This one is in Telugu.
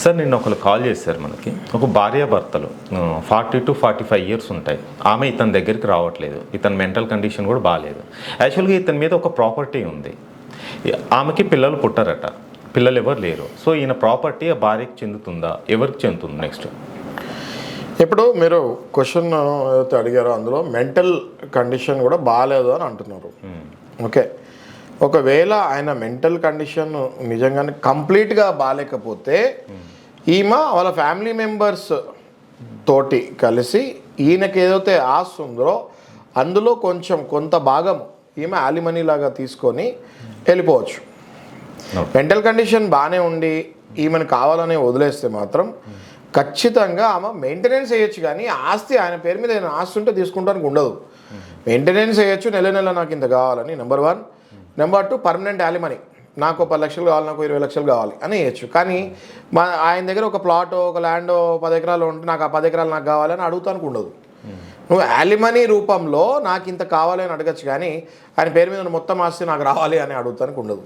సార్ నిన్న ఒకరు కాల్ చేశారు మనకి. ఒక భార్యాభర్తలు 40 to 45 ఇయర్స్ ఉంటాయి. ఆమె ఇతని దగ్గరికి రావట్లేదు. ఇతని మెంటల్ కండిషన్ కూడా బాగాలేదు. యాక్చువల్గా ఇతని మీద ఒక ప్రాపర్టీ ఉంది. ఆమెకి పిల్లలు పుట్టారట, పిల్లలు ఎవరు లేరు. సో ఈయన ప్రాపర్టీ ఆ భార్యకి చెందుతుందా, ఎవరికి చెందుతుంది నెక్స్ట్? ఇప్పుడు మీరు క్వశ్చన్ ఏదైతే అడిగారో అందులో మెంటల్ కండిషన్ కూడా బాగాలేదు అని అంటున్నారు. ఓకే, ఒకవేళ ఆయన మెంటల్ కండిషన్ నిజంగానే కంప్లీట్గా బాగాలేకపోతే ఈమె వాళ్ళ ఫ్యామిలీ మెంబర్స్ తోటి కలిసి ఈయనకి ఏదైతే ఆస్తి ఉందో అందులో కొంత భాగం ఈమె యాలిమనీ లాగా తీసుకొని వెళ్ళిపోవచ్చు. మెంటల్ కండిషన్ బాగానే ఉండి ఈమెను కావాలని వదిలేస్తే మాత్రం ఖచ్చితంగా ఆమె మెయింటెనెన్స్ వేయచ్చు, కానీ ఆస్తి ఆయన పేరు మీద ఏదైనా ఆస్తి ఉంటే తీసుకుంటానికి ఉండదు. మెయింటెనెన్స్ వేయచ్చు, నెల నెల నాకు ఇంత కావాలని నెంబర్ 1. నెంబర్ 2 పర్మనెంట్ యాలిమనీ, నాకు 10 లక్షలు కావాలి, నాకు 20 లక్షలు కావాలి అని వేయచ్చు. కానీ ఆయన దగ్గర ఒక ప్లాట్, ఒక ల్యాండ్ 10 ఎకరాలు ఉంటే నాకు ఆ 10 ఎకరాలు నాకు కావాలని అడుగుతానికి ఉండదు. నువ్వు యాలిమనీ రూపంలో నాకు ఇంత కావాలి అని అడగచ్చు, కానీ ఆయన పేరు మీద మొత్తం ఆస్తి నాకు రావాలి అని అడుగుతానికి ఉండదు.